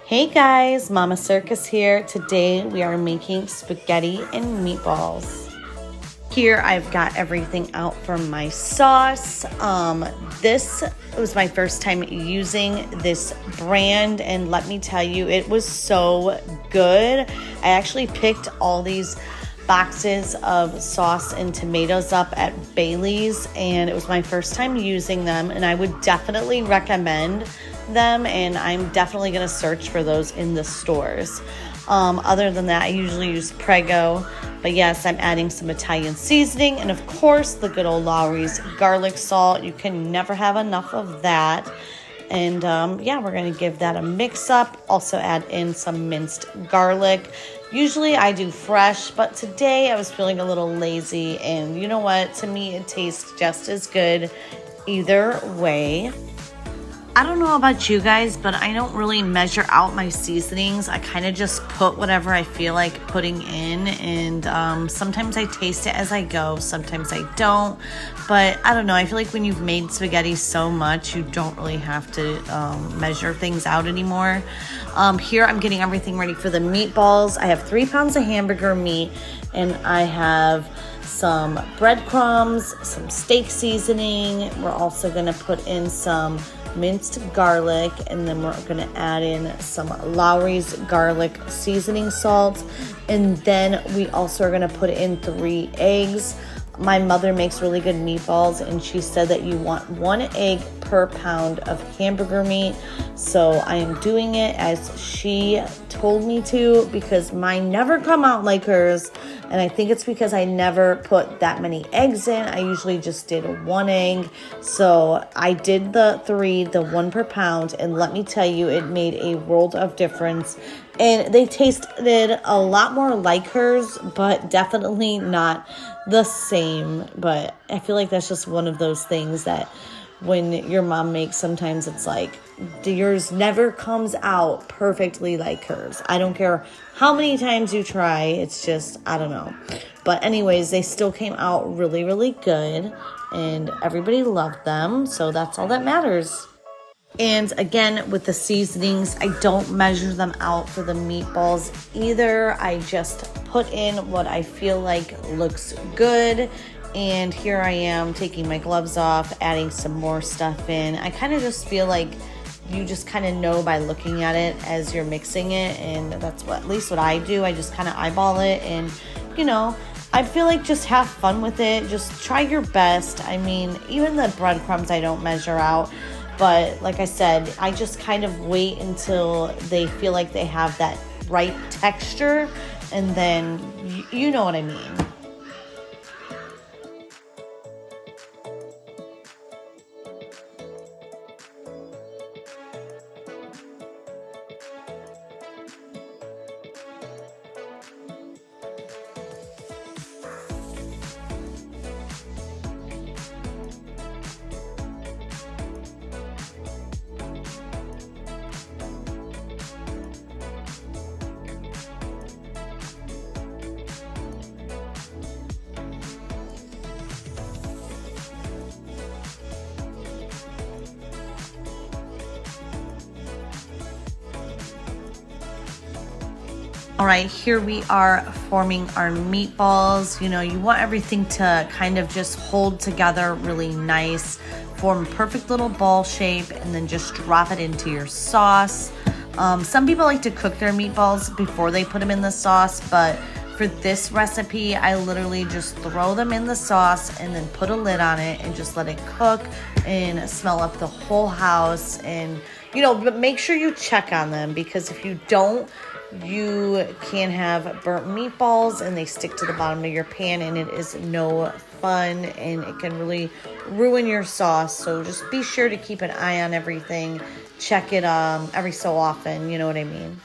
Hey guys, Mama Circus here. Today we are making spaghetti and meatballs. Here I've got everything out from my sauce. This was my first time using this brand, and let me tell you, it was so good. I actually picked all these boxes of sauce and tomatoes up at Bailey's, and it was my first time using them, and I would definitely recommend them, and I'm definitely going to search for those in the stores. Other than that, I usually use Prego, but yes, I'm adding some Italian seasoning, and of course the good old Lawry's garlic salt. You can never have enough of that. And yeah, we're going to give that a mix up. Also add in some minced garlic. Usually I do fresh, but today I was feeling a little lazy, and you know what? To me, it tastes just as good either way. I don't know about you guys, but I don't really measure out my seasonings. I kind of just put whatever I feel like putting in, and sometimes I taste it as I go, sometimes I don't. But I don't know, I feel like when you've made spaghetti so much, you don't really have to measure things out anymore. Here I'm getting everything ready for the meatballs. I have 3 pounds of hamburger meat, and I have some breadcrumbs, some steak seasoning. We're also going to put in some minced garlic, and then we're going to add in some Lawry's garlic seasoning salt, and then we also are going to put in 3 eggs. My mother makes really good meatballs, and she said that you want 1 egg per pound of hamburger meat. So I am doing it as she told me to, because mine never come out like hers. And I think it's because I never put that many eggs in. I usually just did 1 egg. So I did the 3, the 1 per pound. And let me tell you, it made a world of difference. And they tasted a lot more like hers, but definitely not the same. But I feel like that's just one of those things that when your mom makes, sometimes it's like yours never comes out perfectly like hers. I don't care how many times you try. It's just, I don't know. But anyways, they still came out really, really good, and everybody loved them. So that's all that matters. And again, with the seasonings, I don't measure them out for the meatballs either. I just put in what I feel like looks good. And here I am taking my gloves off, adding some more stuff in. I kind of just feel like you just kind of know by looking at it as you're mixing it. And that's at least what I do. I just kind of eyeball it, and I feel like just have fun with it. Just try your best. I mean, even the breadcrumbs I don't measure out. But like I said, I just kind of wait until they feel like they have that right texture, and then you know what I mean. All right, here we are forming our meatballs. You want everything to kind of just hold together really nice, form a perfect little ball shape, and then just drop it into your sauce. Some people like to cook their meatballs before they put them in the sauce, but for this recipe, I literally just throw them in the sauce and then put a lid on it and just let it cook and smell up the whole house. And, but make sure you check on them, because if you don't, you can have burnt meatballs and they stick to the bottom of your pan, and it is no fun, and it can really ruin your sauce. So just be sure to keep an eye on everything. Check it every so often, you know what I mean?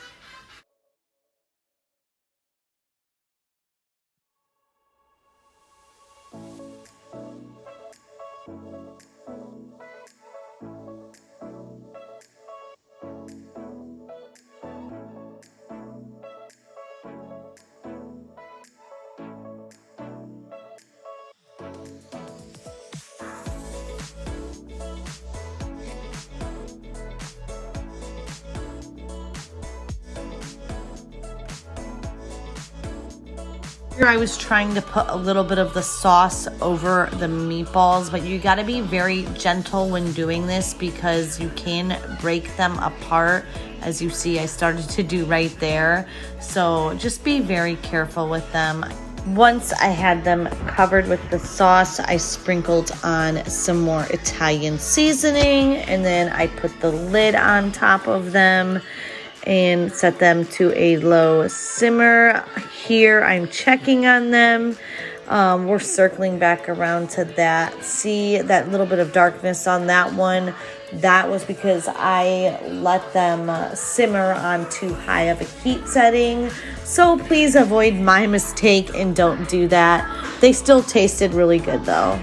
Here I was trying to put a little bit of the sauce over the meatballs, but you got to be very gentle when doing this because you can break them apart. As you see, I started to do right there. So just be very careful with them. Once I had them covered with the sauce, I sprinkled on some more Italian seasoning, and then I put the lid on top of them and set them to a low simmer. Here I'm checking on them. We're circling back around to that. See that little bit of darkness on that one? That was because I let them simmer on too high of a heat setting. So please avoid my mistake and don't do that. They still tasted really good though.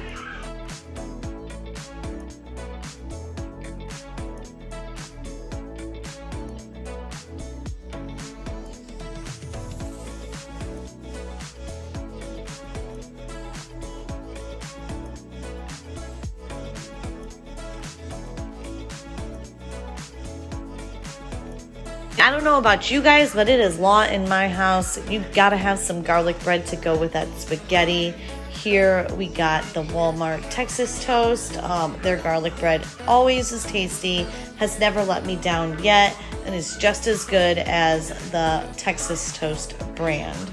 I don't know about you guys, but it is law in my house. You gotta have some garlic bread to go with that spaghetti. Here we got the Walmart Texas toast. Their garlic bread always is tasty, has never let me down yet, and is just as good as the Texas Toast brand.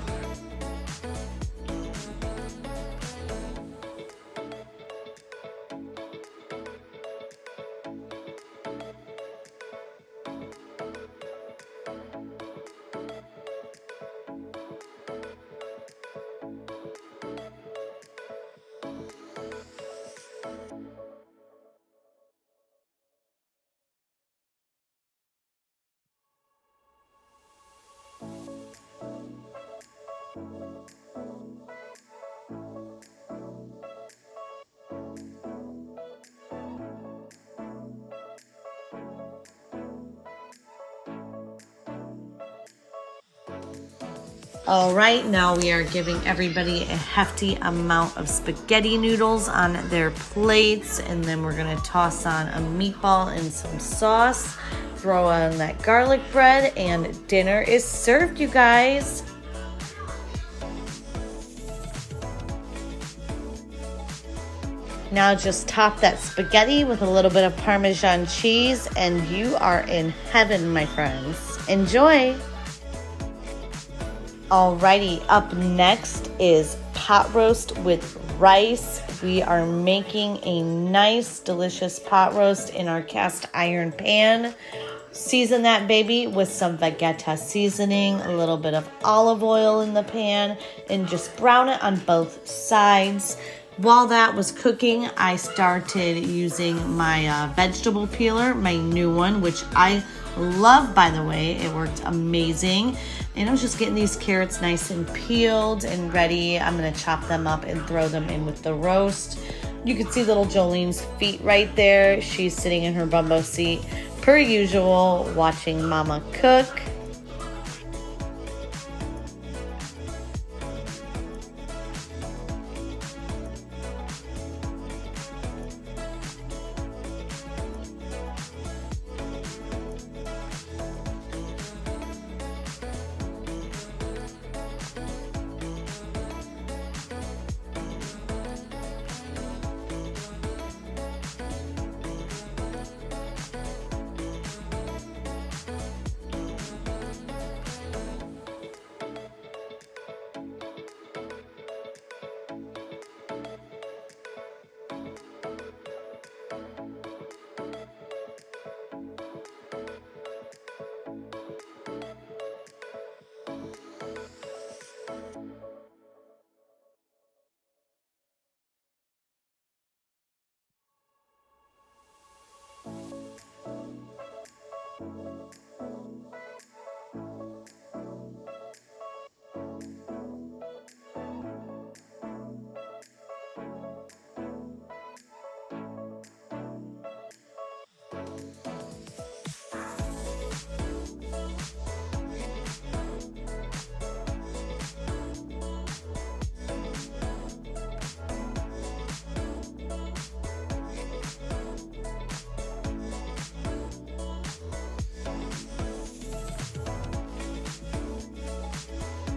All right, now we are giving everybody a hefty amount of spaghetti noodles on their plates, and then we're gonna toss on a meatball and some sauce, throw on that garlic bread, and dinner is served, you guys. Now just top that spaghetti with a little bit of Parmesan cheese, and you are in heaven, my friends. Enjoy. Alrighty, up next is pot roast with rice. We are making a nice, delicious pot roast in our cast iron pan. Season that baby with some Vegeta seasoning, a little bit of olive oil in the pan, and just brown it on both sides. While that was cooking, I started using my vegetable peeler, my new one, which I love, by the way. It worked amazing. And I was just getting these carrots nice and peeled and ready. I'm gonna chop them up and throw them in with the roast. You can see little Jolene's feet right there. She's sitting in her bumbo seat, per usual, watching Mama cook.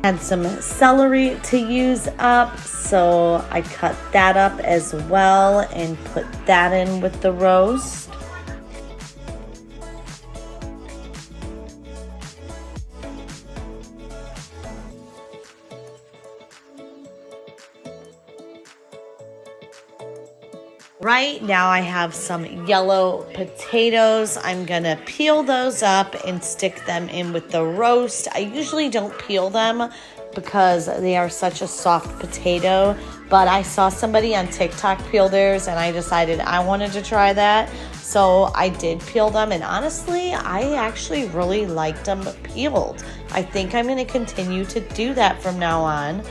Had some celery to use up, so I cut that up as well and put that in with the roast. Right now I have some yellow potatoes. I'm gonna peel those up and stick them in with the roast. I usually don't peel them because they are such a soft potato, but I saw somebody on TikTok peel theirs and I decided I wanted to try that. So I did peel them, and honestly, I actually really liked them peeled. I think I'm gonna continue to do that from now on.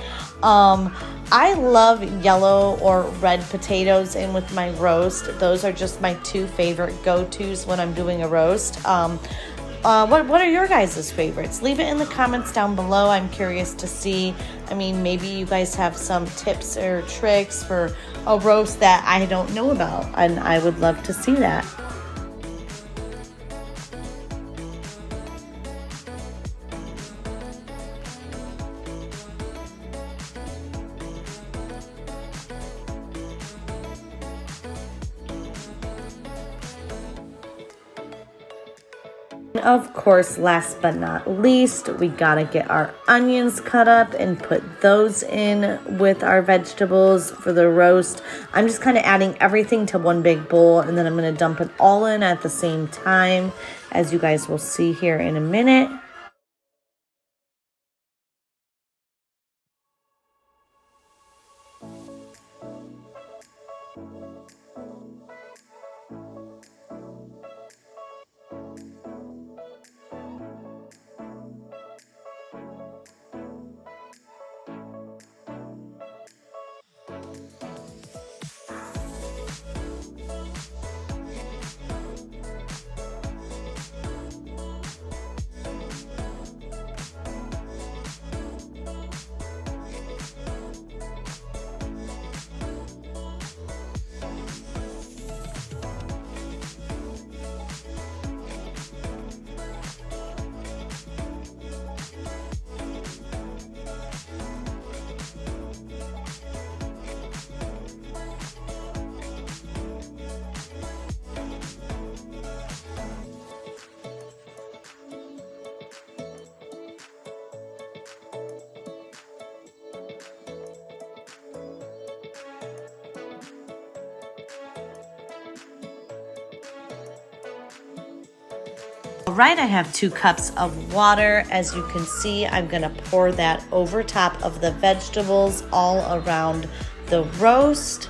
I love yellow or red potatoes in with my roast. Those are just my two favorite go-tos when I'm doing a roast. What are your guys' favorites? Leave it in the comments down below. I'm curious to see. I mean, maybe you guys have some tips or tricks for a roast that I don't know about, and I would love to see that. Of course, last but not least, we gotta get our onions cut up and put those in with our vegetables for the roast. I'm just kind of adding everything to one big bowl, and then I'm gonna dump it all in at the same time, as you guys will see here in a minute. All right, I have 2 cups of water. As you can see, I'm gonna pour that over top of the vegetables all around the roast.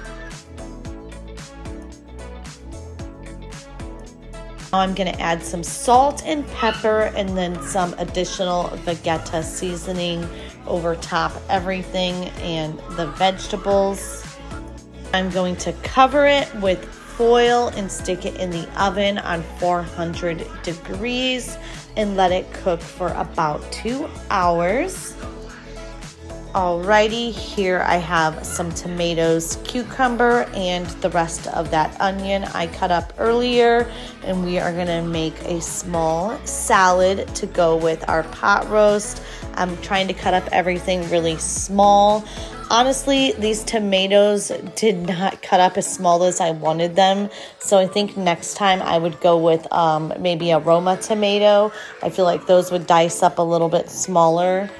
Now I'm gonna add some salt and pepper and then some additional Vegeta seasoning over top everything and the vegetables. I'm going to cover it with foil and stick it in the oven on 400 degrees and let it cook for about 2 hours. Alrighty, here I have some tomatoes, cucumber, and the rest of that onion I cut up earlier, and we are gonna make a small salad to go with our pot roast. I'm trying to cut up everything really small. Honestly, these tomatoes did not cut up as small as I wanted them, so I think next time I would go with maybe a Roma tomato. I feel like those would dice up a little bit smaller.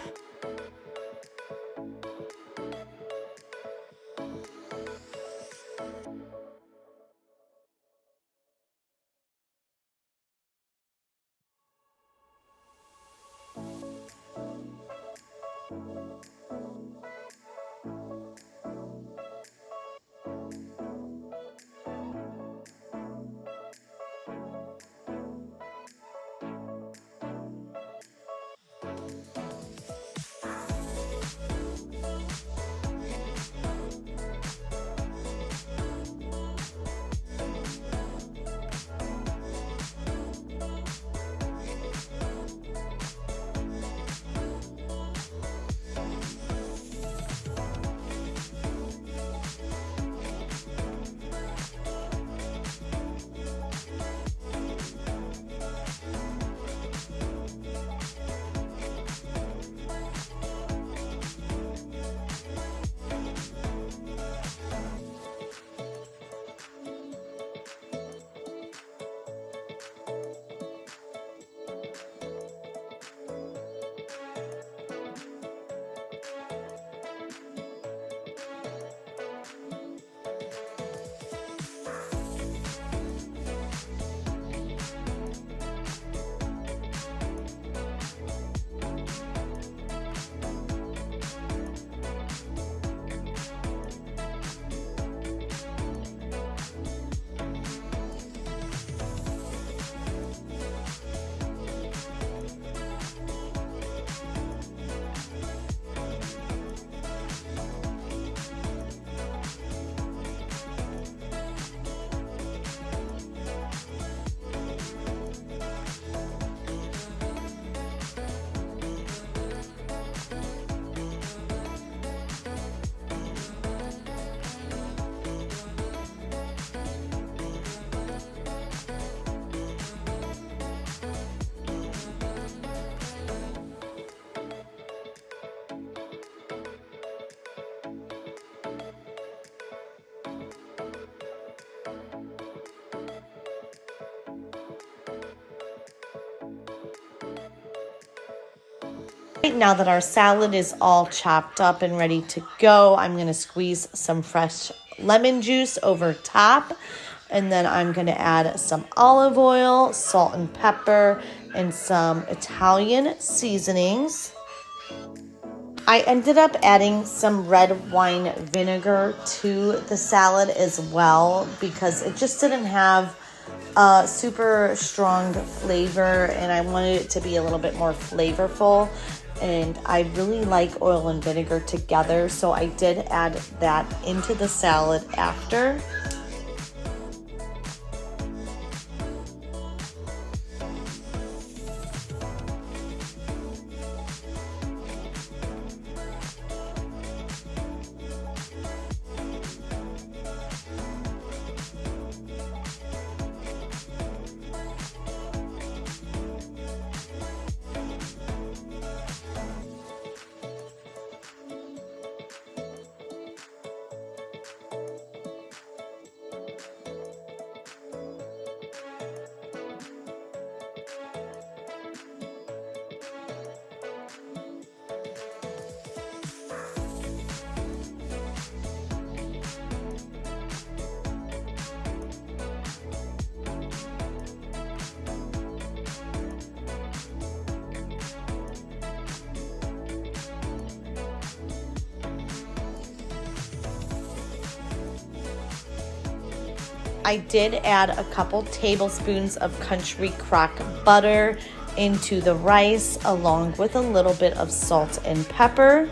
Now that our salad is all chopped up and ready to go, I'm going to squeeze some fresh lemon juice over top. And then I'm going to add some olive oil, salt and pepper, and some Italian seasonings. I ended up adding some red wine vinegar to the salad as well because it just didn't have a super strong flavor and I wanted it to be a little bit more flavorful. And I really like oil and vinegar together, so I did add that into the salad after. I did add a couple tablespoons of country crock butter into the rice along with a little bit of salt and pepper.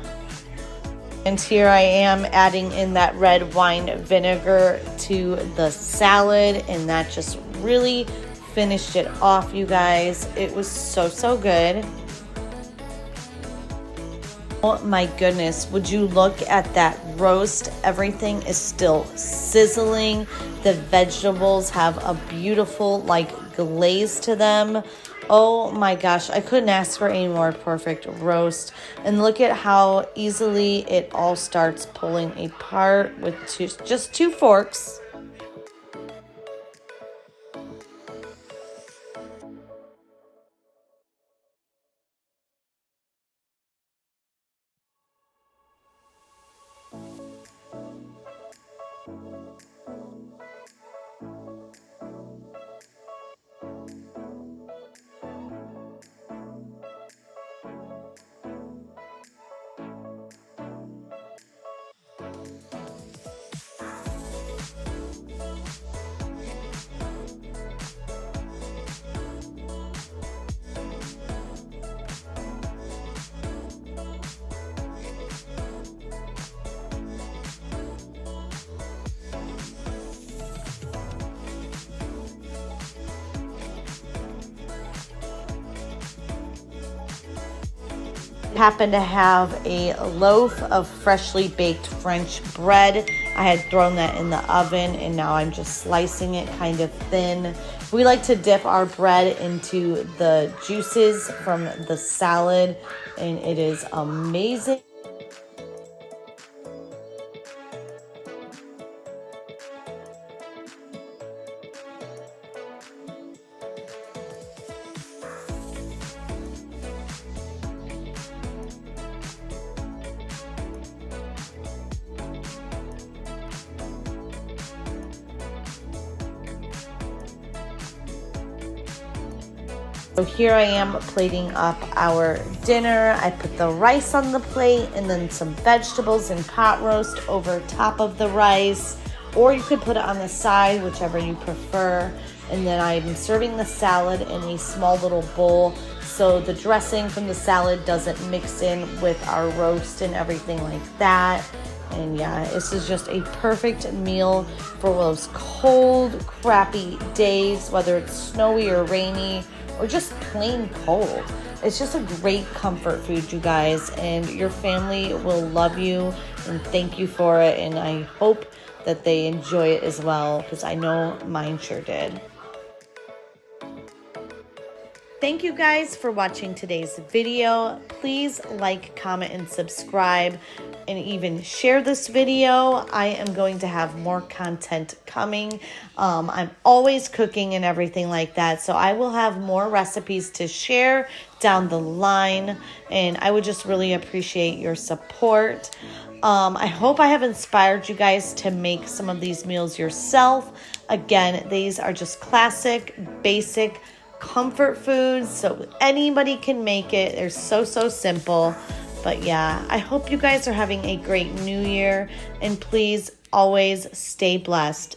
And here I am adding in that red wine vinegar to the salad, and that just really finished it off, you guys. It was so good. Oh my goodness, would you look at that roast? Everything is still sizzling. The vegetables have a beautiful glaze to them. Oh my gosh, I couldn't ask for a more perfect roast. And look at how easily it all starts pulling apart with just two forks. Happen to have a loaf of freshly baked French bread. I had thrown that in the oven and now I'm just slicing it kind of thin. We like to dip our bread into the juices from the salad and it is amazing. So here I am plating up our dinner. I put the rice on the plate and then some vegetables and pot roast over top of the rice, or you could put it on the side, whichever you prefer. And then I'm serving the salad in a small little bowl so the dressing from the salad doesn't mix in with our roast and everything like that. And yeah, this is just a perfect meal for those cold, crappy days, whether it's snowy or rainy, or just plain cold. It's just a great comfort food, you guys, and your family will love you and thank you for it. And I hope that they enjoy it as well, because I know mine sure did. Thank you guys for watching today's video. Please like, comment, and subscribe, and even share this video. I am going to have more content coming. I'm always cooking and everything like that, so I will have more recipes to share down the line, and I would just really appreciate your support. I hope I have inspired you guys to make some of these meals yourself. Again, these are just classic, basic, comfort foods, so anybody can make it. They're so simple. But yeah, I hope you guys are having a great new year, and please always stay blessed.